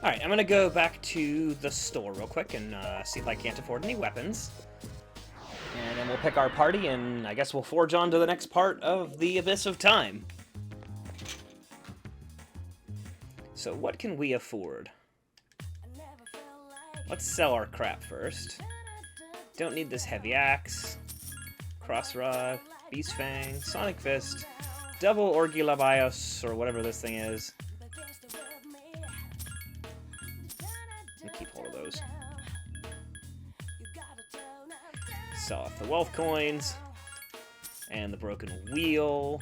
Alright, I'm gonna go back to the store real quick and see if I can't afford any weapons. And then we'll pick our party, and I guess we'll forge on to the next part of the Abyss of Time. So what can we afford? Let's sell our crap first. Don't need this heavy axe. Cross rod, beast fang, sonic fist, double orgilabios, or whatever this thing is. I'll keep hold of those. Sell off the wealth coins and the broken wheel.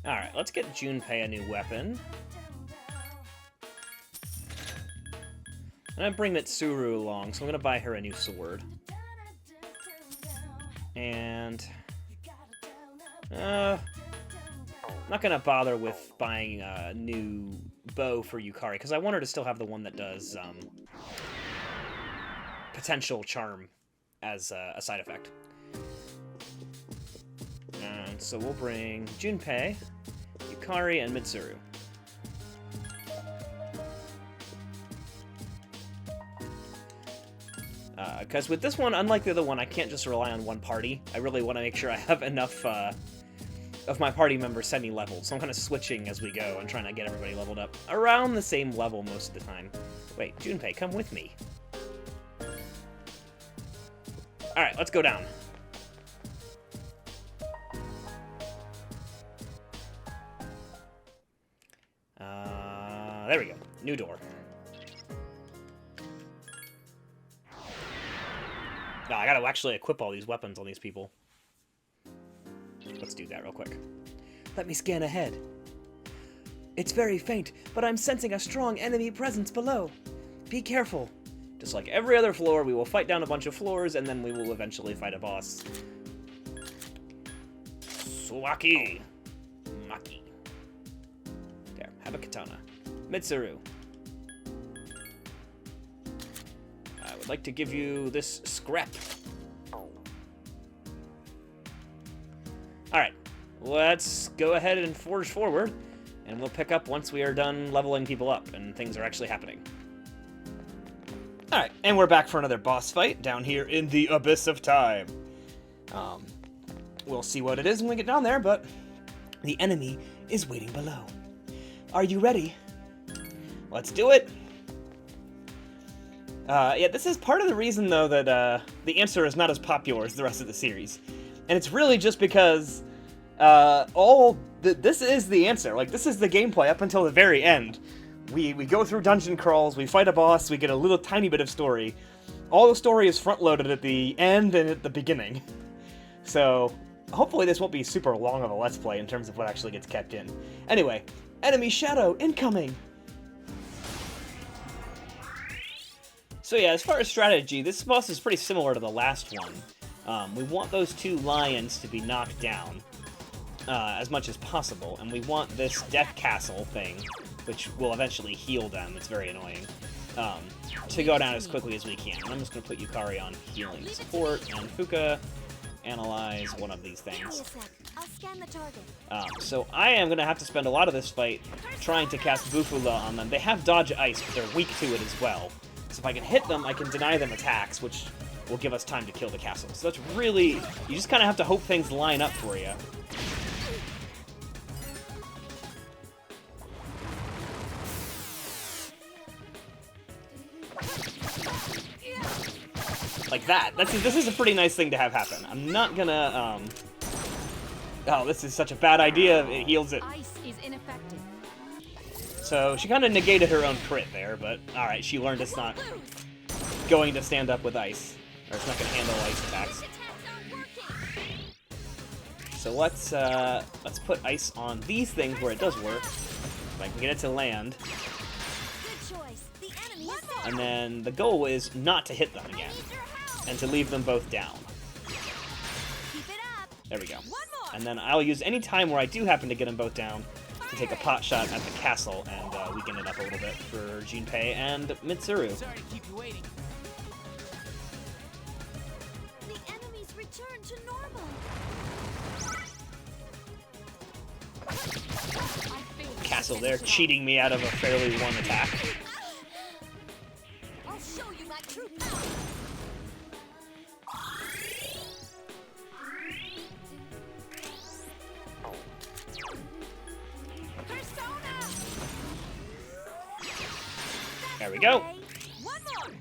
Alright, let's get Junpei a new weapon. I'm gonna bring Mitsuru along, so I'm gonna buy her a new sword. And I'm not gonna bother with buying a new bow for Yukari, because I want her to still have the one that does potential charm as a side effect. And so we'll bring Junpei, Yukari, and Mitsuru. Because with this one, unlike the other one, I can't just rely on one party. I really want to make sure I have enough of my party members semi-leveled, so I'm kind of switching as we go and trying to get everybody leveled up around the same level most of the time. Wait, Junpei, come with me. Alright, let's go down. There we go. New door. No, I gotta actually equip all these weapons on these people. Let's do that real quick. Let me scan ahead. It's very faint, but I'm sensing a strong enemy presence below. Be careful. Just like every other floor, we will fight down a bunch of floors, and then we will eventually fight a boss. Suwaki. Maki. There, have a katana. Mitsuru. I would like to give you this scrap. Alright, let's go ahead and forge forward, and we'll pick up once we are done leveling people up and things are actually happening. Alright, and we're back for another boss fight down here in the Abyss of Time. We'll see what it is when we get down there, but the enemy is waiting below. Are you ready? Let's do it! Yeah, this is part of the reason, though, that the answer is not as popular as the rest of the series. And it's really just because this is the answer. Like, this is the gameplay up until the very end. We go through dungeon crawls, we fight a boss, we get a little tiny bit of story. All the story is front-loaded at the end and at the beginning. So, hopefully this won't be super long of a Let's Play in terms of what actually gets kept in. Anyway, enemy shadow incoming! So yeah, as far as strategy, this boss is pretty similar to the last one. We want those two lions to be knocked down as much as possible, and we want this death castle thing, which will eventually heal them, it's very annoying, to go down as quickly as we can. And I'm just going to put Yukari on healing support, and Fuka analyze one of these things. I'll scan the target. So I am going to have to spend a lot of this fight trying to cast Bufula on them. They have dodge ice, but they're weak to it as well. So if I can hit them, I can deny them attacks, which will give us time to kill the castle. So that's really... you just kind of have to hope things line up for you. Like that. This is a pretty nice thing to have happen. I'm not gonna, oh, this is such a bad idea. It heals it. Ice is ineffective. So she kind of negated her own crit there, but alright, she learned it's not going to stand up with ice. Or it's not going to handle ice attacks. So let's put ice on these things where it does work. If I can get it to land. Good choice. The enemy is dead. And then the goal is not to hit them again. And to leave them both down. Keep it up. There we go. One more. And then I'll use any time where I do happen to get them both down to take a pot shot at the castle and weaken it up a little bit for Junpei and Mitsuru. Sorry to keep you waiting. The enemy's returned to normal. castle there, cheating me out of a fairly one attack. I'll show you my true power. Persona. There we go. One more.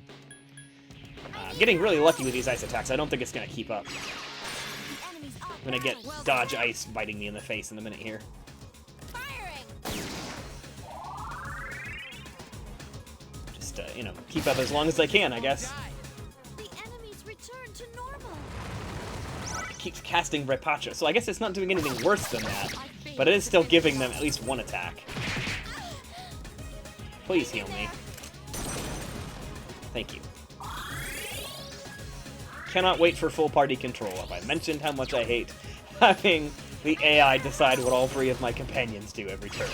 I'm getting really lucky with these ice attacks. I don't think it's going to keep up. The enemy's off I'm going to get balance. dodge ice biting me in the face in a minute here. Firing. Just, you know, keep up as long as I can, I guess. The enemy's return to normal. It keeps casting Repacha, so I guess it's not doing anything worse than that, but it is still giving them at least one attack. Please heal me. Thank you. Cannot wait for full party control. Have I mentioned how much I hate having the AI decide what all three of my companions do every turn?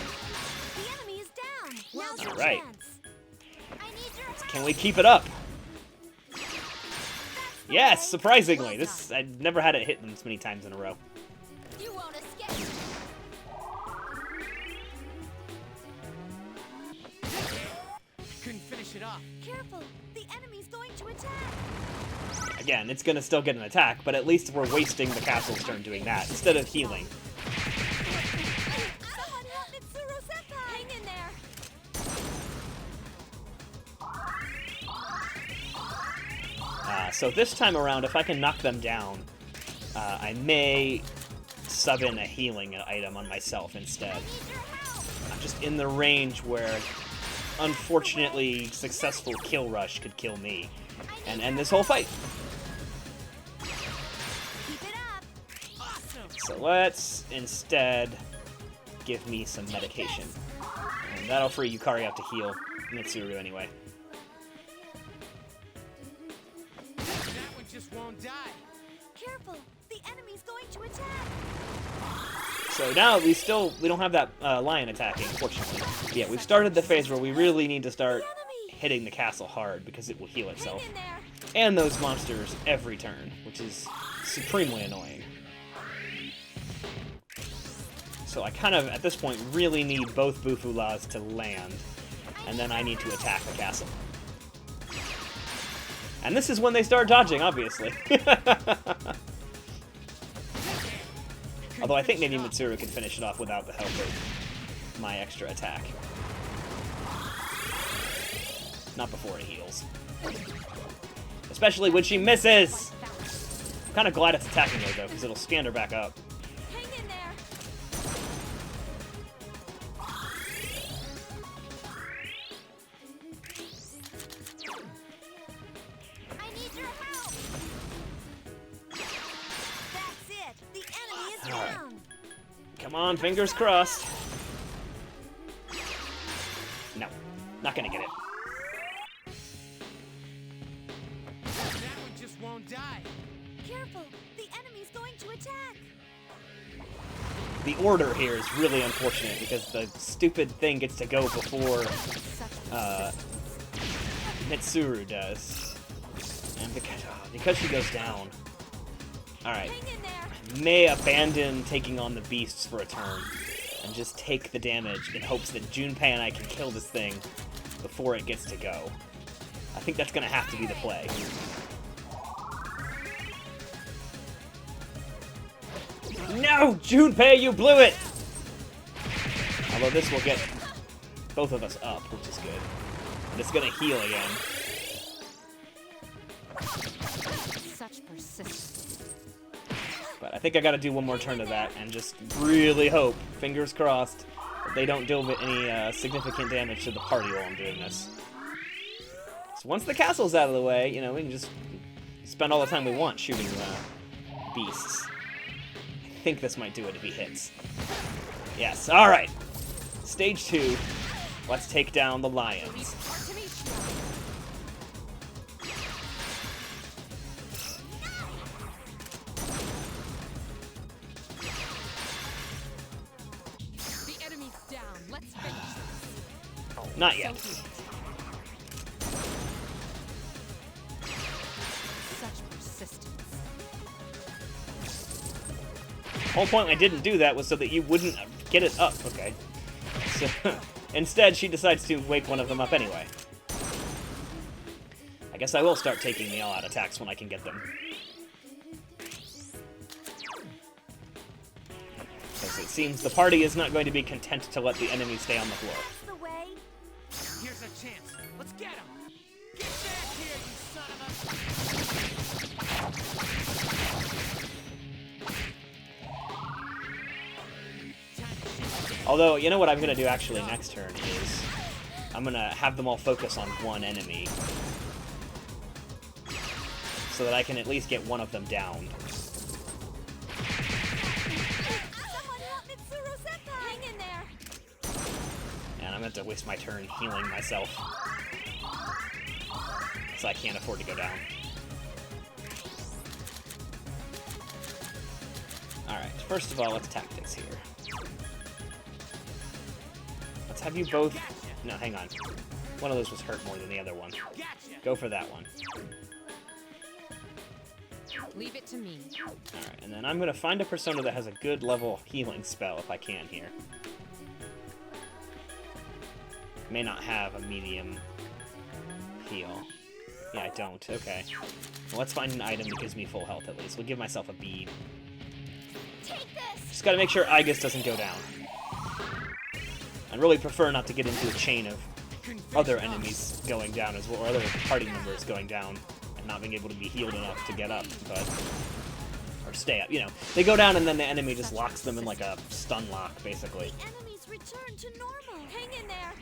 The enemy is down. Now's your Alright. chance. I need your help. Can we keep it up? That's the Yes, way. surprisingly. Well This I've never had it hit them this many times in a row. done. You won't escape. Couldn't finish it off. Careful. The enemy's going to attack. Again, it's gonna still get an attack, but at least we're wasting the castle's turn doing that instead of healing. Someone help Mitsuru-senpai. Hang in there. So this time around, if I can knock them down, I may sub in a healing item on myself instead. I need your help. I'm just in the range where, unfortunately, successful kill rush could kill me and end this whole fight. Keep it up. Awesome. So let's instead give me some medication. And that'll free Yukari out to heal Mitsuru anyway. That one just won't die. Careful. The enemy's going to attack. So now we don't have that lion attacking, fortunately. But yeah, we've started the phase where we really need to start hitting the castle hard because it will heal Hang itself. in there. And those monsters every turn, which is supremely annoying. So I kind of, at this point, really need both Bufulas to land, and then I need to attack the castle. And this is when they start dodging, obviously. Although I think maybe Mitsuru can finish it off without the help of my extra attack. Not before it heals. Especially when she misses! I'm kind of glad it's attacking her, though, because it'll stand her back up. Hang in there. I need your help. That's it. The enemy is Alright. down. Come on, fingers crossed. No, not gonna get it. That one just won't die. Careful. The enemy's going to attack. The order here is really unfortunate because the stupid thing gets to go before Mitsuru does. And because she goes down. Alright. Hang in there. May abandon taking on the beasts for a turn and just take the damage in hopes that Junpei and I can kill this thing before it gets to go. I think that's gonna have to be the play. No! Junpei, you blew it! Although this will get both of us up, which is good. And it's gonna heal again. Such persistence. But I think I gotta do one more turn to that and just really hope, fingers crossed, that they don't deal any significant damage to the party while I'm doing this. So once the castle's out of the way, you know, we can just spend all the time we want shooting beasts. I think this might do it if he hits. Yes, alright. Stage 2. Let's take down the lions. The enemy's down. Let's finish this. Not yet. Such persistence. The whole point I didn't do that was so that you wouldn't get it up. Okay. So, instead, she decides to wake one of them up anyway. I guess I will start taking the all-out attacks when I can get them. Because it seems the party is not going to be content to let the enemy stay on the floor. That's the way. Here's a chance. Let's get him. Get back here, you son of a... Although, you know what I'm going to do actually next turn is I'm going to have them all focus on one enemy. So that I can at least get one of them down. Someone help Mitsuru-senpai! Hang in there! And I'm going to have to waste my turn healing myself. So I can't afford to go down. Alright, first of all, let's tactics here. Let's have you both... No, hang on. One of those was hurt more than the other one. Go for that one. Leave it to me. Alright, and then I'm going to find a persona that has a good level healing spell if I can here. May not have a medium heal. Yeah, I don't. Okay. Well, let's find an item that gives me full health at least. We'll give myself a bead. Take this! Just gotta make sure Aigis doesn't go down. I'd really prefer not to get into a chain of other enemies going down as well, or other party members going down and not being able to be healed enough to get up, but... Or stay up, you know. They go down and then the enemy just locks them in like a stun lock, basically. The enemies return to normal. Hang in there.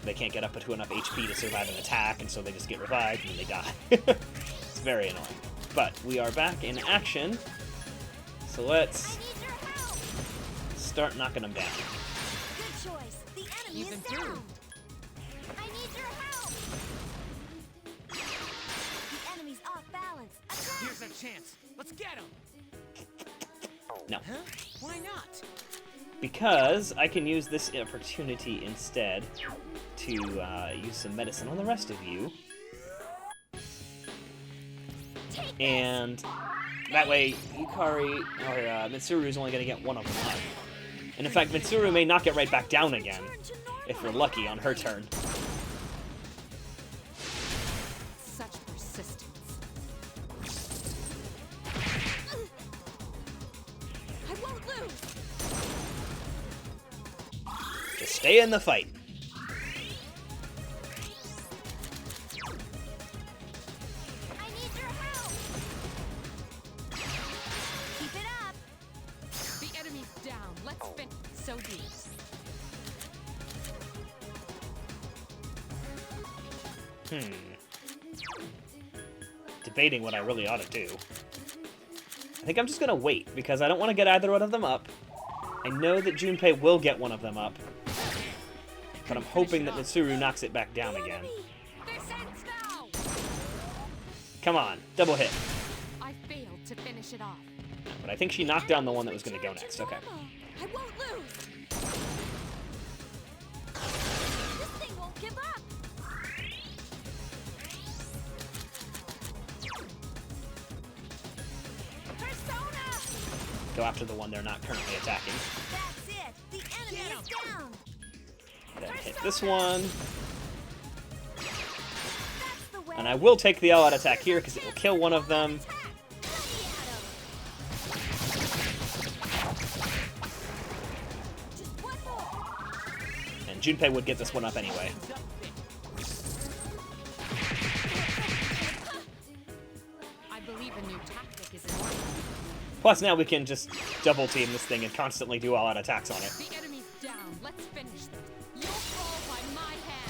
They can't get up to enough HP to survive an attack, and so they just get revived and they die. It's very annoying. But we are back in action, so let's I need your help. start knocking them down. Good choice. The enemy You've is improved. down. I need your help. The enemy's off balance. Attack. Here's a chance. Let's get him. No. Huh? Why not? Because I can use this opportunity instead to use some medicine on the rest of you. Take And that way, Yukari, or Mitsuru is only going to get one of them up. And in fact, Mitsuru may knock it right back down again, return to normal. if we're lucky on her turn. Such persistence. I won't lose. Just stay in the fight. I need your help. Keep it up. The enemy's down. Let's finish. So be it. Debating what I really ought to do. I think I'm just gonna wait, because I don't want to get either one of them up. I know that Junpei will get one of them up, but I'm hoping that Mitsuru knocks it back down again. This ends now. Come on, double hit. I failed to finish it off. But I think she knocked down the one that was gonna go Return next. to Okay. normal. I won't lose. This thing won't give up. Persona. Go after the one they're not currently attacking. That's it. The enemy is down. Then hit this one. That's the way. And I will take the all-out attack here, because it will kill one of them. Attack. Bloody at 'em. Just one more. And Junpei would get this one up anyway. I believe a new tactic is in order. Plus now we can just double team this thing and constantly do all-out attacks on it. The enemy's down. Let's finish this. You'll fall by my hand.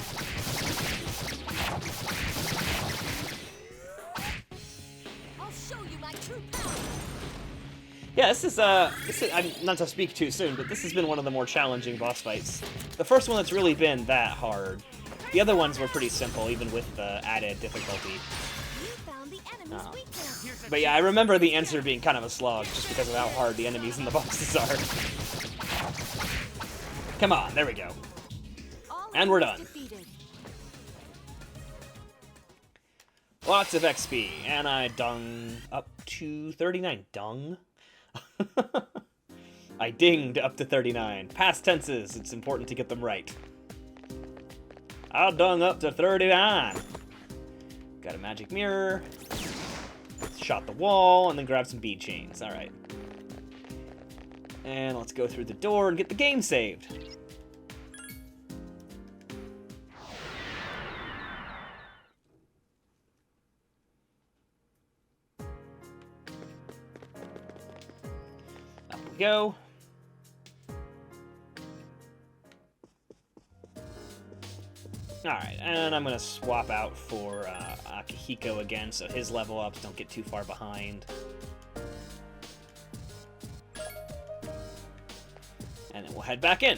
I'll show you my true power. Yeah, this is I'm not to speak too soon, but this has been one of the more challenging boss fights. The first one that's really been that hard. The other ones were pretty simple, even with the added difficulty. You found the enemy's weakness. Here's a But yeah, I remember the answer being kind of a slog, just because of how hard the enemies in the bosses are. Come on, there we go. All And we're enemies done. defeated. Lots of XP, and I dung up to 39. Dung? I dinged up to 39. Past tenses, it's important to get them right. I dung up to 39. Got a magic mirror. Shot the wall, and then grab some bead chains. Alright. And let's go through the door and get the game saved. Up we go. Alright, and I'm going to swap out for Akihiko again, so his level ups don't get too far behind. And then we'll head back in.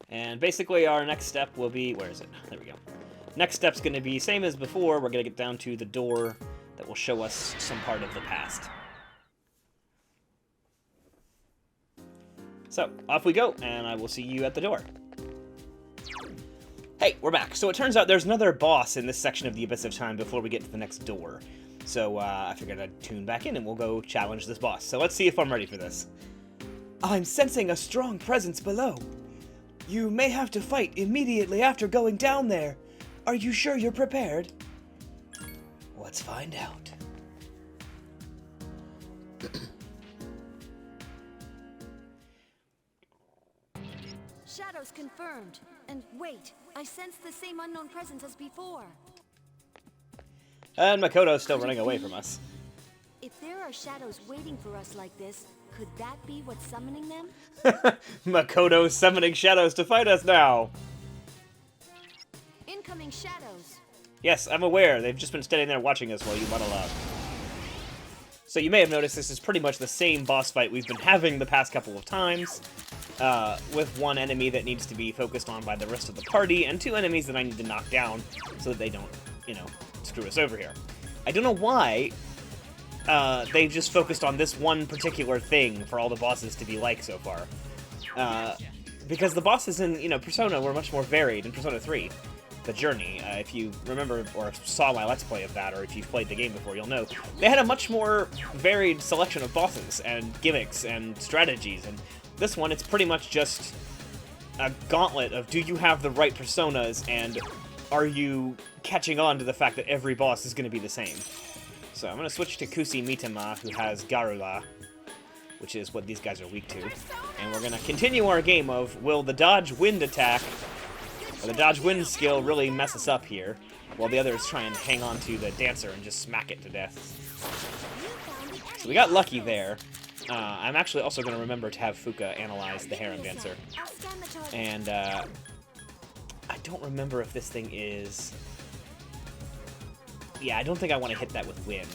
And basically our next step will be... Where is it? There we go. Next step's going to be same as before. We're going to get down to the door that will show us some part of the past. So, off we go, and I will see you at the door. Hey, we're back. So it turns out there's another boss in this section of the Abyss of Time before we get to the next door. So I figured I'd tune back in and we'll go challenge this boss. So let's see if I'm ready for this. I'm sensing a strong presence below. You may have to fight immediately after going down there. Are you sure you're prepared? Let's find out. Shadows confirmed. And wait, I sense the same unknown presence as before. And Makoto's still running away from us. If there are shadows waiting for us like this, could that be what's summoning them? Makoto's summoning shadows to fight us now! Incoming shadows. Yes, I'm aware. They've just been standing there watching us while you muddle up. So you may have noticed this is pretty much the same boss fight we've been having the past couple of times. With one enemy that needs to be focused on by the rest of the party, and two enemies that I need to knock down so that they don't, you know, screw us over here. I don't know why they've just focused on this one particular thing for all the bosses to be like so far. Because the bosses in, you know, Persona were much more varied in Persona 3. The Journey, if you remember or saw my Let's Play of that, or if you've played the game before, you'll know, they had a much more varied selection of bosses and gimmicks and strategies, and this one, it's pretty much just a gauntlet of do you have the right personas, and are you catching on to the fact that every boss is going to be the same. So I'm going to switch to Kusi Mitama, who has Garula, which is what these guys are weak to. And we're going to continue our game of, will the dodge wind attack, or the dodge wind skill really mess us up here, while the others try and hang on to the dancer and just smack it to death. So we got lucky there. I'm actually also going to remember to have Fuka analyze the Harem Dancer. And I don't remember if this thing is... Yeah, I don't think I want to hit that with wind.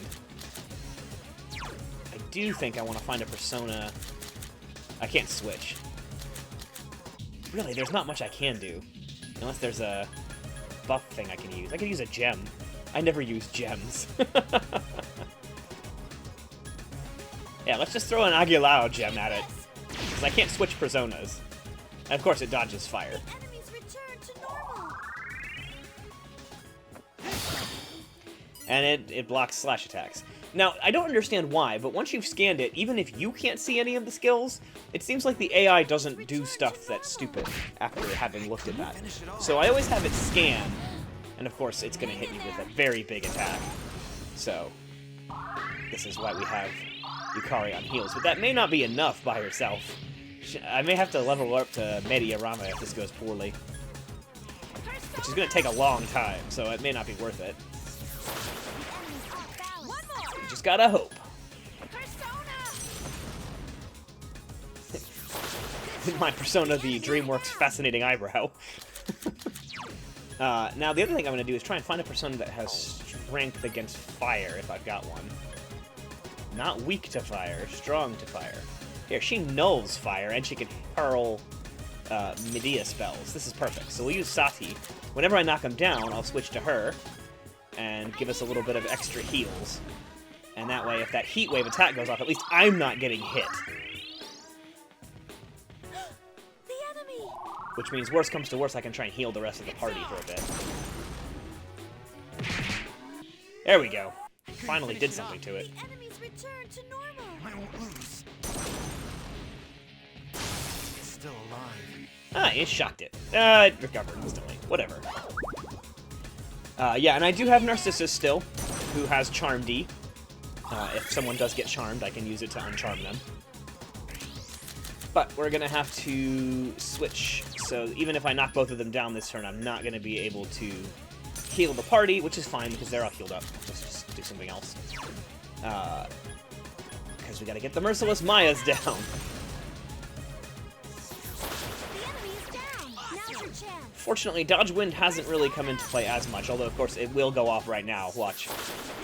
I do think I want to find a persona... I can't switch. Really, there's not much I can do. Unless there's a buff thing I can use. I can use a gem. I never use gems. Yeah, let's just throw an Agilao gem at it. Because I can't switch personas. And of course it dodges fire. Enemies return to normal. And it blocks slash attacks. Now, I don't understand why, but once you've scanned it, even if you can't see any of the skills, it seems like the AI doesn't do stuff that's stupid after having looked at that. So I always have it scan, and of course it's going to hit you with a very big attack. So, this is why we have Yukari on heals, but that may not be enough by herself. I may have to level her up to Mediarama if this goes poorly. Which is going to take a long time, so it may not be worth it. You just gotta hope. In my Persona, the DreamWorks fascinating eyebrow. Now, the other thing I'm going to do is try and find a Persona that has strength against fire, if I've got one. Not weak to fire, strong to fire. Here, she nulls fire, and she can hurl Medea spells. This is perfect. So we'll use Sati. Whenever I knock him down, I'll switch to her, and give us a little bit of extra heals. And that way, if that heat wave attack goes off, at least I'm not getting hit. The enemy. Which means, worst comes to worst, I can try and heal the rest of the party for a bit. There we go. finally did something to it. The enemy's returned to normal. I won't lose. It's still alive. Ah, it shocked it. It recovered instantly. Whatever. Yeah, and I do have Narcissus still, who has Charm D. If someone does get charmed, I can use it to uncharm them. But we're gonna have to switch, so even if I knock both of them down this turn, I'm not gonna be able to heal the party, which is fine because they're all healed up. Let's just do something else. Because we gotta get the Merciless Mayas down. The enemy is down. Now's your chance. Fortunately, Dodge Wind hasn't really come into play as much, although of course it will go off right now. Watch.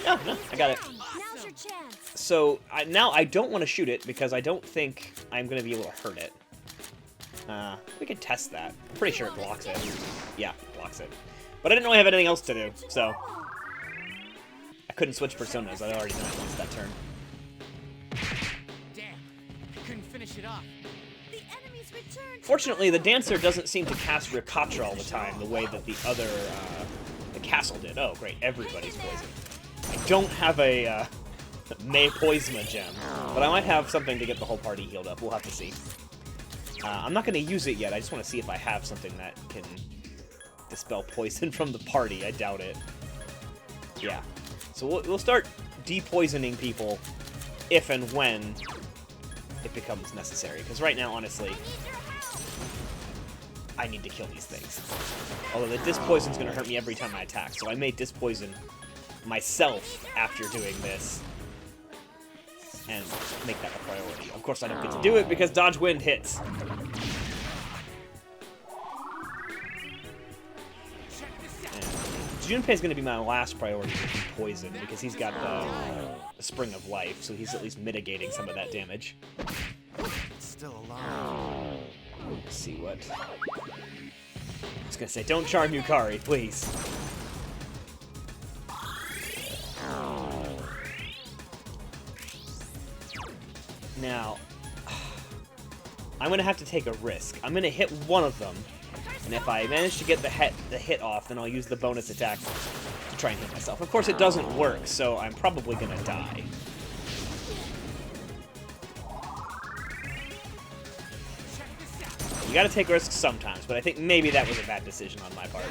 No, I got it. Now's your chance. So now I don't want to shoot it because I don't think I'm going to be able to hurt it. We could test that. I'm pretty sure it blocks it. Yeah, it blocks it. But I didn't really have anything else to do, so I couldn't switch personas. I'd already done it once that turn. Damn, I couldn't finish it off. The enemy's returned. Fortunately, the Dancer doesn't seem to cast Ricatra all the time the way that the other, the Castle did. Oh, great, everybody's poisoned. I don't have a, May Poisma gem, but I might have something to get the whole party healed up. We'll have to see. I'm not going to use it yet. I just want to see if I have something that can dispel poison from the party. I doubt it. Yeah. So we'll start depoisoning people if and when it becomes necessary. Because right now, honestly, I need to kill these things. Although the dispoison's going to hurt me every time I attack, so I may dispoison myself after doing this and make that a priority. Of course, I don't get to do it because Dodge Wind hits. Junpei's going to be my last priority with poison because he's got the Spring of Life, so he's at least mitigating some of that damage. It's still alive. Let's see what... I was going to say, don't charm Yukari, please. Now, I'm going to have to take a risk. I'm going to hit one of them, and if I manage to get the hit off, then I'll use the bonus attack to try and hit myself. Of course, it doesn't work, so I'm probably going to die. You gotta take risks sometimes, but I think maybe that was a bad decision on my part.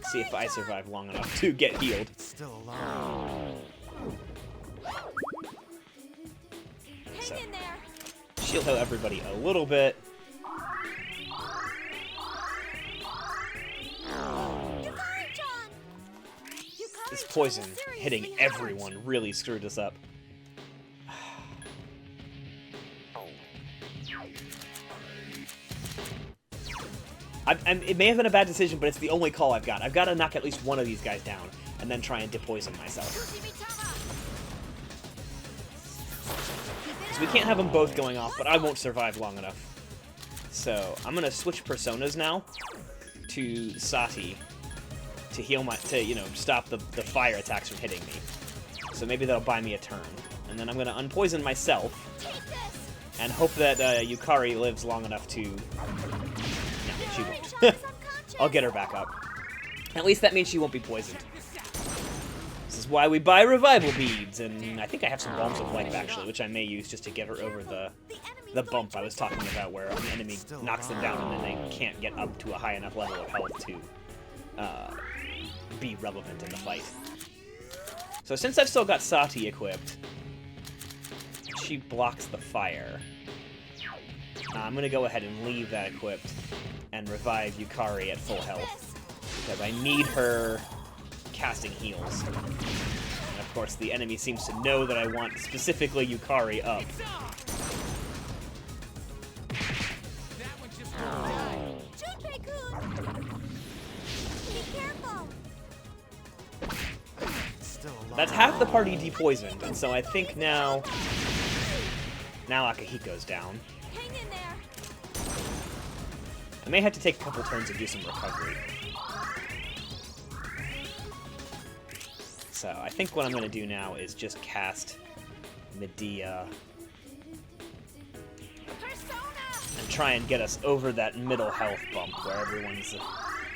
See if I survive long enough to get healed. Still alive. So, shield heal everybody a little bit. This poison hitting everyone really screwed us up. It may have been a bad decision, but it's the only call I've got. I've got to knock at least one of these guys down, and then try and depoison myself. Because we can't have them both going off, but I won't survive long enough. So, I'm going to switch personas now to Sati to heal stop the fire attacks from hitting me. So maybe that'll buy me a turn. And then I'm going to unpoison myself and hope that Yukari lives long enough to... No, she won't. I'll get her back up. At least that means she won't be poisoned. This is why we buy revival beads, and I think I have some bombs of life actually, which I may use just to get her over the bump I was talking about, where an enemy knocks them down and then they can't get up to a high enough level of health to be relevant in the fight. So since I've still got Sati equipped, she blocks the fire. I'm going to go ahead and leave that equipped and revive Yukari at full health, because I need her casting heals. And of course, the enemy seems to know that I want specifically Yukari up. That's half the party depoisoned, and so I think now Akihiko's down. I may have to take a couple turns and do some recovery. So I think what I'm going to do now is just cast Medea and try and get us over that middle health bump where everyone's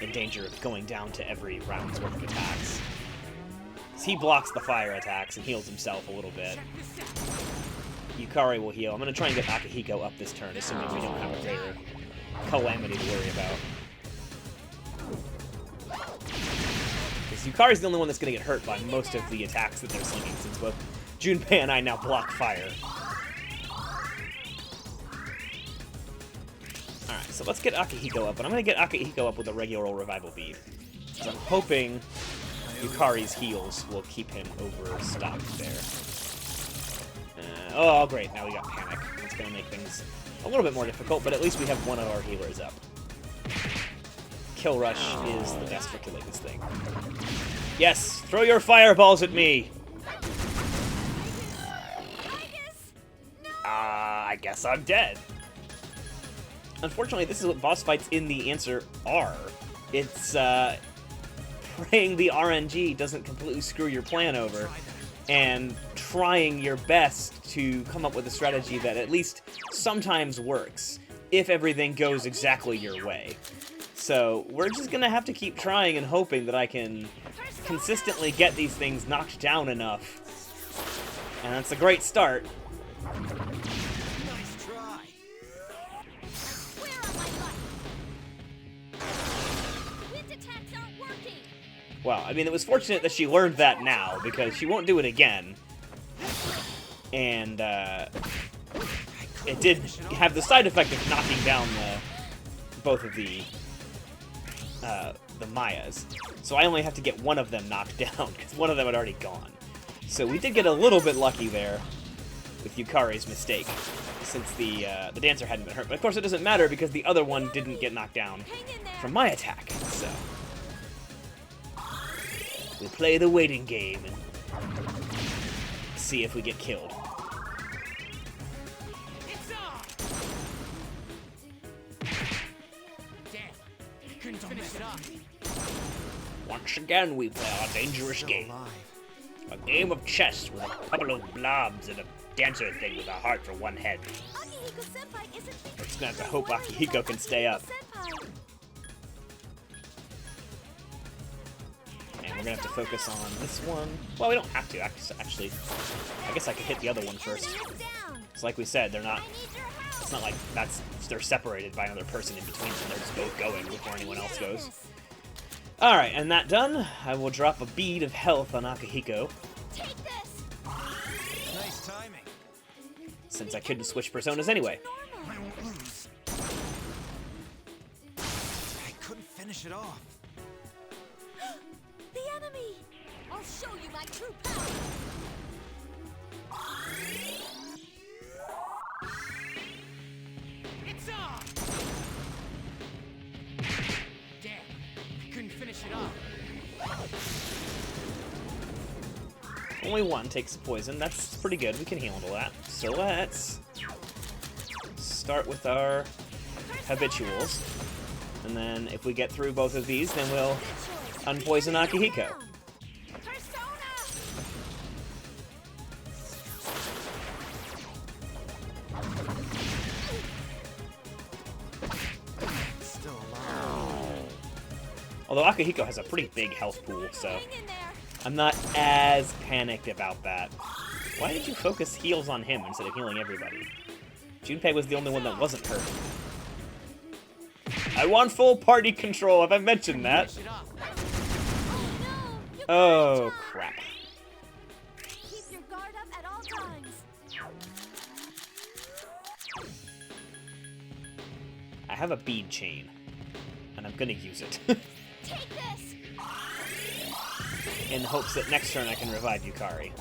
in danger of going down to every round's worth of attacks. 'Cause he blocks the fire attacks and heals himself a little bit. Yukari will heal. I'm going to try and get Akihiko up this turn, assuming we don't have a greater calamity to worry about. Because Yukari's the only one that's going to get hurt by most of the attacks that they're slinging, since both Junpei and I now block fire. Alright, so let's get Akihiko up, and I'm going to get Akihiko up with a regular old revival bead. Because I'm hoping Yukari's heals will keep him overstocked there. Oh, great, now we got Panic. That's going to make things a little bit more difficult, but at least we have one of our healers up. Kill Rush is the best for killing this thing. Yes, throw your fireballs at me! I guess I'm dead. Unfortunately, this is what boss fights in the answer are. It's, praying the RNG doesn't completely screw your plan over, and trying your best to come up with a strategy that at least sometimes works, if everything goes exactly your way. So, we're just gonna have to keep trying and hoping that I can consistently get these things knocked down enough. And that's a great start. Nice try. Swear on my life. Wind attacks aren't working. Well, I mean, it was fortunate that she learned that now, because she won't do it again. And, it did have the side effect of knocking down both of the Mayas. So I only have to get one of them knocked down, because one of them had already gone. So we did get a little bit lucky there with Yukari's mistake, since the dancer hadn't been hurt. But of course it doesn't matter, because the other one didn't get knocked down from my attack, so... we play the waiting game and see if we get killed. It's off. Damn. Couldn't finish it off. Once again, we play our dangerous game. A game of chess with a couple of blobs and a dancer thing with a heart for one head. Akihiko-senpai isn't We're just gonna have to hope Akihiko can stay up. Senpai. And we're gonna have to focus on this one. Well, we don't have to, actually. I guess I could hit the other one first. Enemy is down. It's like we said, they're not... I need your help. It's not like they're separated by another person in between them. They're just both going before anyone else goes. Alright, and that done, I will drop a bead of health on Akihiko, Take this. Nice timing. since I couldn't switch personas anyway. Normal. I won't lose. I couldn't finish it off. The enemy. I'll show you my true power. It's off. Damn. I couldn't finish it off. Only one takes poison. That's pretty good. We can handle that. So let's start with our habituals. And then if we get through both of these, then we'll unpoison Akihiko. Still alive. Although Akihiko has a pretty big health pool, so Hang in there. I'm not as panicked about that. Why did you focus heals on him instead of healing everybody? Junpei was the only one that wasn't hurt. I want full party control, have I mentioned that? Finish it off. Oh no. You Oh, crap. keep your guard up at all times. I have a bead chain, and I'm gonna use it. Take this. In hopes that next turn I can revive Yukari.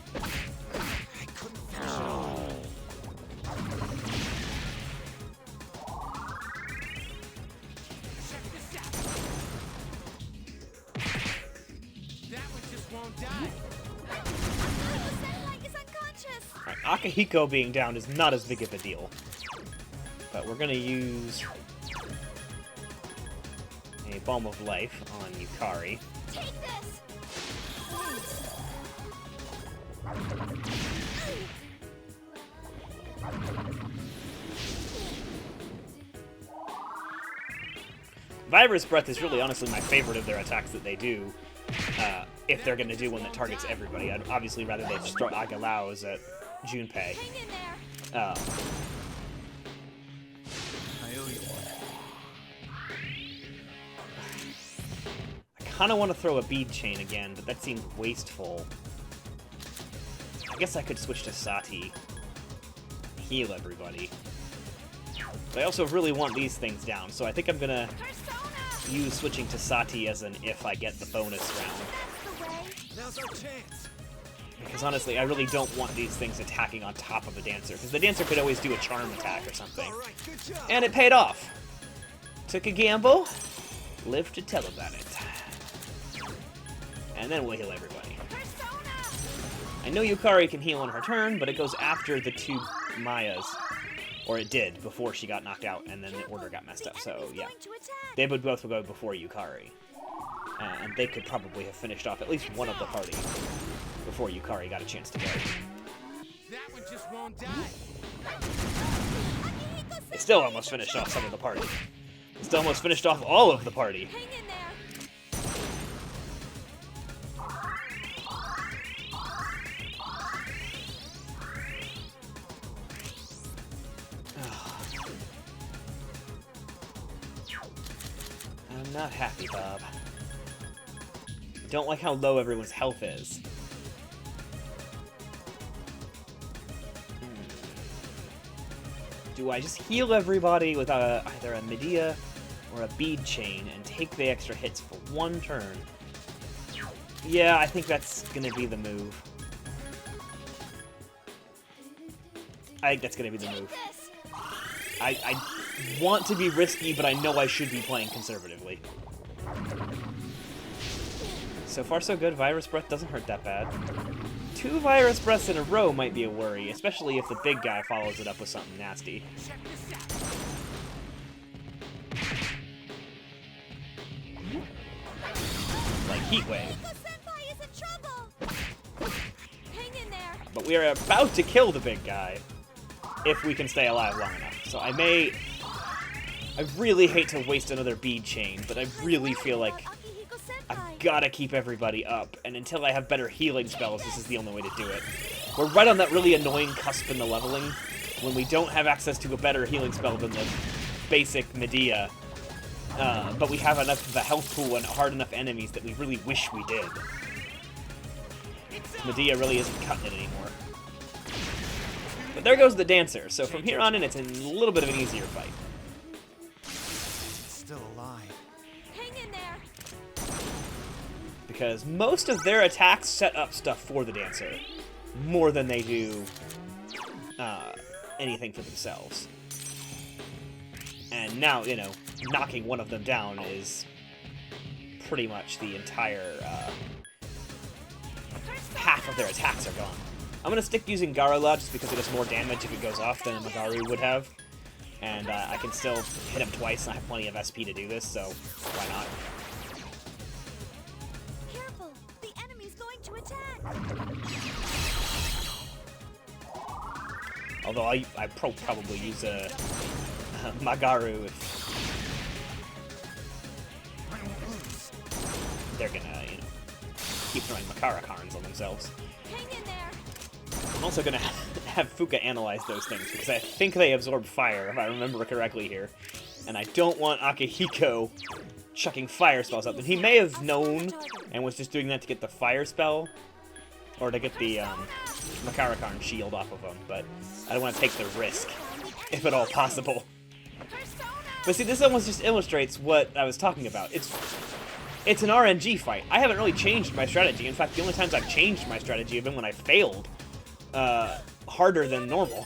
I couldn't finish it off. Check this out. That one just won't die. Akihiko-senpai is unconscious. Alright, Akihiko being down is not as big of a deal. But we're gonna use a Balm of Life on Yukari. Take this. Virus Breath is really honestly my favorite of their attacks that they do. If they're going to do one that targets everybody. I'd obviously rather they just throw Agalaos at Junpei. Hang in there. I owe you one. I kind of want to throw a bead chain again, but that seems wasteful. I guess I could switch to Sati. Heal everybody. But I also really want these things down, so I think I'm gonna use switching to Sati as an if I get the bonus round. Now's our chance. Because honestly, I really don't want these things attacking on top of the Dancer, because the Dancer could always do a charm attack or something. All right, good job. And it paid off! Took a gamble, lived to tell about it. And then we'll heal everybody. I know Yukari can heal on her turn, but it goes after the two Mayas. Or it did, before she got knocked out, and then the order got messed up, so yeah. They would both go before Yukari. And they could probably have finished off at least one of the party before Yukari got a chance to go. That one just won't die. They still almost finished off some of the party. They still almost finished off all of the party. Hang in there. I'm not happy, Bob. Don't like how low everyone's health is. Do I just heal everybody with either a Medea or a bead chain and take the extra hits for one turn? Yeah, I think that's gonna be the move. I think that's gonna be the move. I want to be risky, but I know I should be playing conservatively. So far so good, Virus Breath doesn't hurt that bad. 2 Virus Breaths in a row might be a worry, especially if the big guy follows it up with something nasty. Check this out. Like Heat Wave. Senpai is in trouble. Hang in there. But we are about to kill the big guy, if we can stay alive long enough. So I really hate to waste another bead chain, but I really feel like I've gotta keep everybody up, and until I have better healing spells, this is the only way to do it. We're right on that really annoying cusp in the leveling, when we don't have access to a better healing spell than the basic Medea, but we have enough of a health pool and hard enough enemies that we really wish we did. Medea really isn't cutting it anymore. But there goes the Dancer, so from here on in it's a little bit of an easier fight. It's still alive. Hang in there. Because most of their attacks set up stuff for the Dancer, more than they do anything for themselves. And now, you know, knocking one of them down is pretty much the entire half of their attacks are gone. I'm going to stick using Garula just because it does more damage if it goes off than Magaru would have. And I can still hit him twice and I have plenty of SP to do this, so why not? Careful. The enemy's going to attack. Although I probably use a Magaru if they're gonna, you know, keep throwing Makarakarns on themselves. Hang in there. I'm also gonna have Fuka analyze those things because I think they absorb fire, if I remember correctly here. And I don't want Akihiko chucking fire spells up. And he may have known and was just doing that to get the fire spell, or to get the Makarakarn shield off of him, but I don't want to take the risk, if at all possible. But see, this almost just illustrates what I was talking about. It's an RNG fight. I haven't really changed my strategy. In fact, the only times I've changed my strategy have been when I failed harder than normal.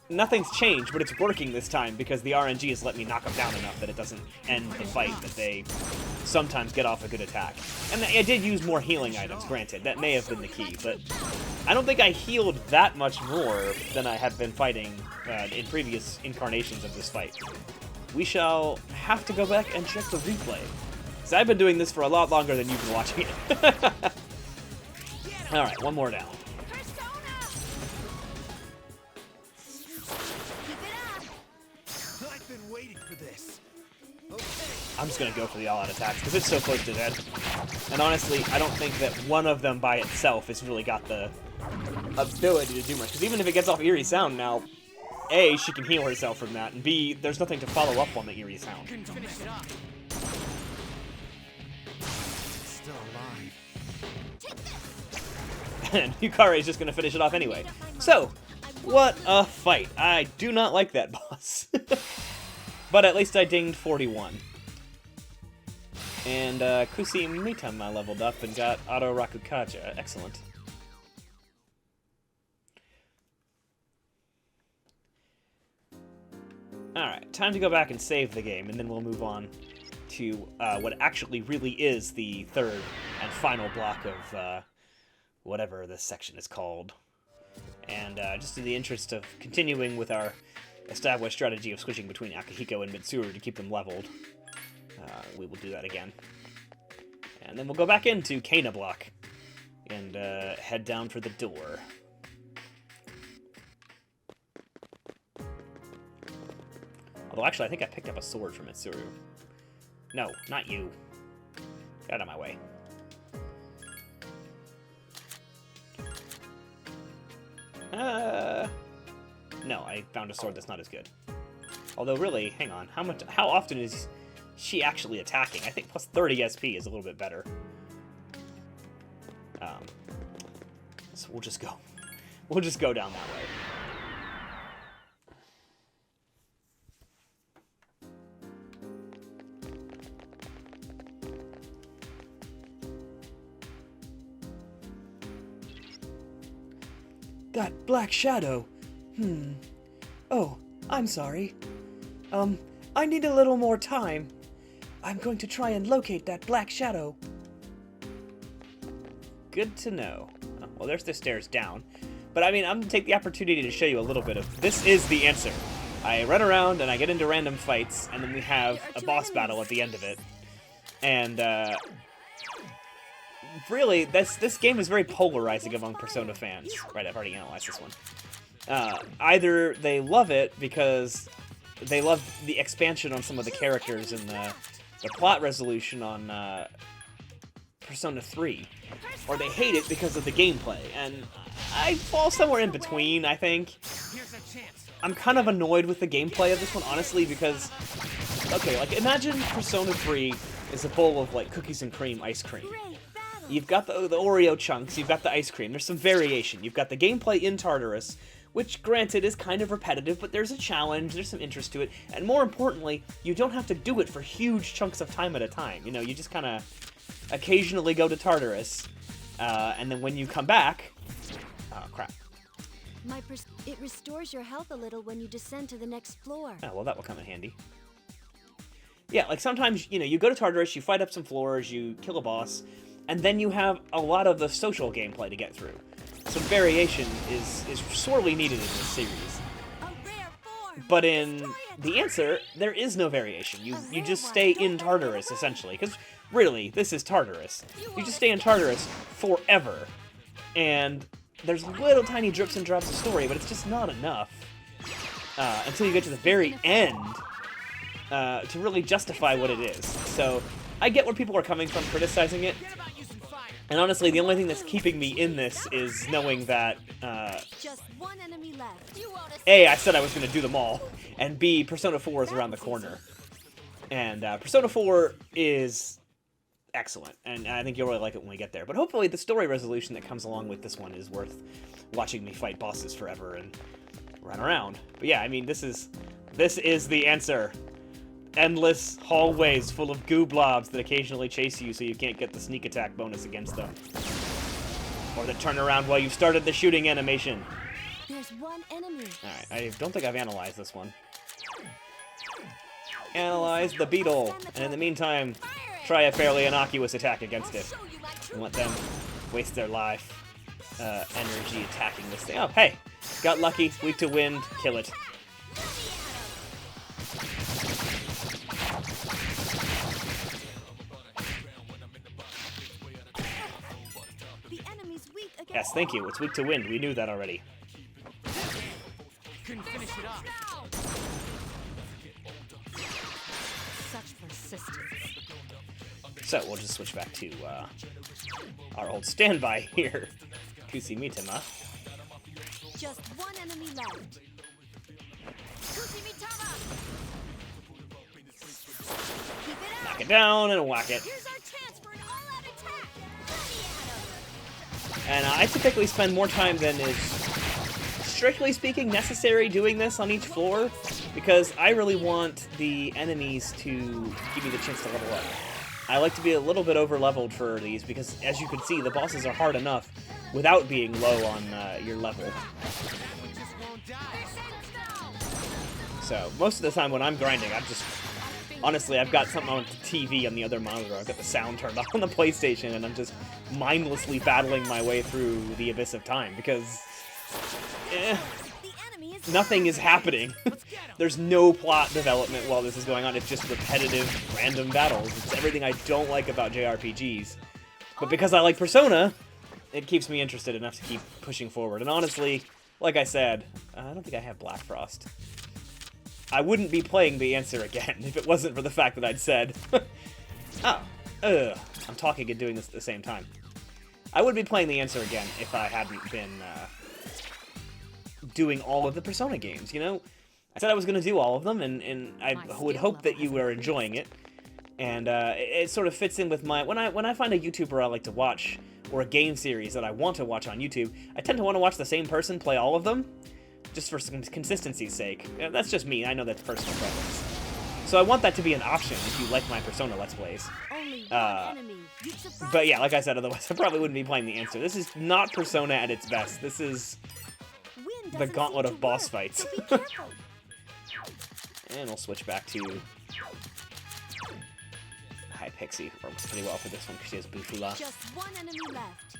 Nothing's changed, but it's working this time because the RNG has let me knock them down enough that it doesn't end the fight, that they sometimes get off a good attack. And I did use more healing items, granted. That may have been the key, but I don't think I healed that much more than I have been fighting in previous incarnations of this fight. We shall have to go back and check the replay. Because I've been doing this for a lot longer than you've been watching it. Alright, one more down. I've been waiting for this. Okay. I'm just going to go for the all-out attacks, because it's so close to dead. And honestly, I don't think that one of them by itself has really got the ability to do much. Because even if it gets off Eerie Sound now, A, she can heal herself from that, and B, there's nothing to follow up on the Eerie Sound. Couldn't finish it up. Still alive. And Yukari is just going to finish it off anyway. So, what a fight. I do not like that boss. But at least I dinged 41. And Kusi Mitama leveled up and got Auto Rakukaja. Excellent. Alright, time to go back and save the game, and then we'll move on to what actually really is the third and final block of whatever this section is called. And just in the interest of continuing with our established strategy of switching between Akihiko and Mitsuru to keep them leveled, we will do that again. And then we'll go back into Kana block and head down for the door. Although actually I think I picked up a sword from Mitsuru. No, not you. Get out of my way. No, I found a sword that's not as good. Although really, hang on, how often is she actually attacking? I think plus 30 SP is a little bit better. So we'll just go. We'll just go down that way. That black shadow. Oh, I'm sorry. I need a little more time. I'm going to try and locate that black shadow. Good to know. Oh, well, there's the stairs down. But I mean, I'm gonna take the opportunity to show you a little bit of... This is the answer. I run around and I get into random fights, and then we have a boss battle at the end of it. And, really, this game is very polarizing among Persona fans. Right, I've already analyzed this one. Either they love it because they love the expansion on some of the characters and the plot resolution on Persona 3, or they hate it because of the gameplay, and I fall somewhere in between, I think. Here's a chance. I'm kind of annoyed with the gameplay of this one, honestly, because... Okay, like, imagine Persona 3 is a bowl of, like, cookies and cream ice cream. You've got the Oreo chunks, you've got the ice cream, there's some variation. You've got the gameplay in Tartarus, which, granted, is kind of repetitive, but there's a challenge, there's some interest to it, and more importantly, you don't have to do it for huge chunks of time at a time. You know, you just kind of occasionally go to Tartarus, and then when you come back... Oh, crap. It restores your health a little when you descend to the next floor. Oh, well, that will come in handy. Yeah, like, sometimes, you know, you go to Tartarus, you fight up some floors, you kill a boss, and then you have a lot of the social gameplay to get through. Some variation is sorely needed in this series. But in The Answer, there is no variation. You just stay in Tartarus, essentially. Because, really, this is Tartarus. You just stay in Tartarus forever. And there's little tiny drips and drops of story, but it's just not enough. Until you get to the very end to really justify what it is. So, I get where people are coming from criticizing it. And honestly, the only thing that's keeping me in this is knowing that, Just one enemy left. A, I said I was going to do them all, and B, Persona 4 is around the corner. And Persona 4 is excellent, and I think you'll really like it when we get there. But hopefully the story resolution that comes along with this one is worth watching me fight bosses forever and run around. But yeah, I mean, this is the answer. Endless hallways full of goo blobs that occasionally chase you so you can't get the sneak attack bonus against them. Or the turnaround while you've started the shooting animation. There's one enemy. Alright, I don't think I've analyzed this one. Analyze the beetle, and in the meantime, try a fairly innocuous attack against it. And let them waste their life energy attacking this thing. Oh, hey! Got lucky, weak to wind, kill it. Yes, thank you. It's weak to wind. We knew that already. Couldn't finish it up. Such persistence. So we'll just switch back to our old standby here, Kusimitama. Just one enemy left. Kusimitama! Keep it Knock up! it down and whack it. Here's our chance for an all-out attack! Bloody And I typically spend more time than is, strictly speaking, necessary doing this on each floor, because I really want the enemies to give me the chance to level up. I like to be a little bit over-leveled for these, because as you can see, the bosses are hard enough without being low on your level. So, most of the time when I'm grinding, honestly, I've got something on the TV on the other monitor. I've got the sound turned off on the PlayStation, and I'm just mindlessly battling my way through the abyss of time, because nothing is happening. There's no plot development while this is going on. It's just repetitive, random battles. It's everything I don't like about JRPGs. But because I like Persona, it keeps me interested enough to keep pushing forward. And honestly, like I said, I don't think I have Black Frost. I wouldn't be playing The Answer again if it wasn't for the fact that I'd said, I'm talking and doing this at the same time. I would be playing The Answer again if I hadn't been doing all of the Persona games, you know? I said I was going to do all of them, and I would hope that you were enjoying it. And it sort of fits in with my... When I find a YouTuber I like to watch, or a game series that I want to watch on YouTube, I tend to want to watch the same person play all of them, just for some consistency's sake. That's just me. I know that's personal preference. So I want that to be an option if you like my Persona Let's Plays. But yeah, like I said, otherwise I probably wouldn't be playing The Answer. This is not Persona at its best. This is the gauntlet of boss fights. And we'll switch back to Hi Pixie. Works pretty well for this one because she has Bufula. Just one enemy left.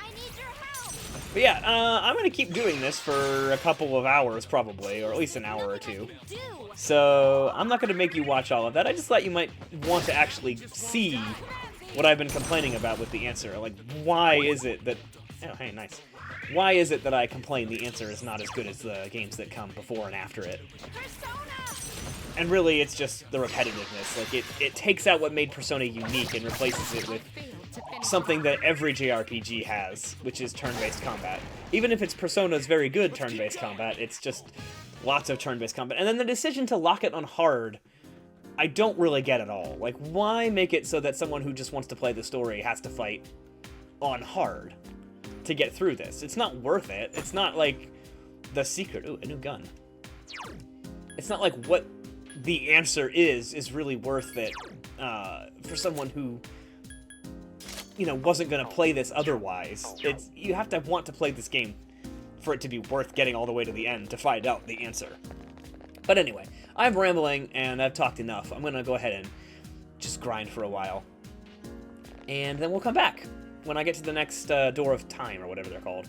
I need your help. But yeah, I'm going to keep doing this for a couple of hours probably, or at least an hour or two. So I'm not going to make you watch all of that. I just thought you might want to actually see what I've been complaining about with The Answer. Like, why is it that... Oh, hey, nice. Why is it that I complain The Answer is not as good as the games that come before and after it? And really, it's just the repetitiveness. Like, it takes out what made Persona unique and replaces it with something that every JRPG has, which is turn-based combat. Even if it's Persona's very good turn-based combat, it's just lots of turn-based combat. And then the decision to lock it on hard, I don't really get at all. Like, why make it so that someone who just wants to play the story has to fight on hard to get through this? It's not worth it. It's not like the secret. Ooh, a new gun. It's not like what The Answer is really worth it for someone who, you know, wasn't going to play this otherwise. You have to want to play this game for it to be worth getting all the way to the end to find out the answer. But anyway, I'm rambling and I've talked enough. I'm going to go ahead and just grind for a while. And then we'll come back when I get to the next Door of Time, or whatever they're called.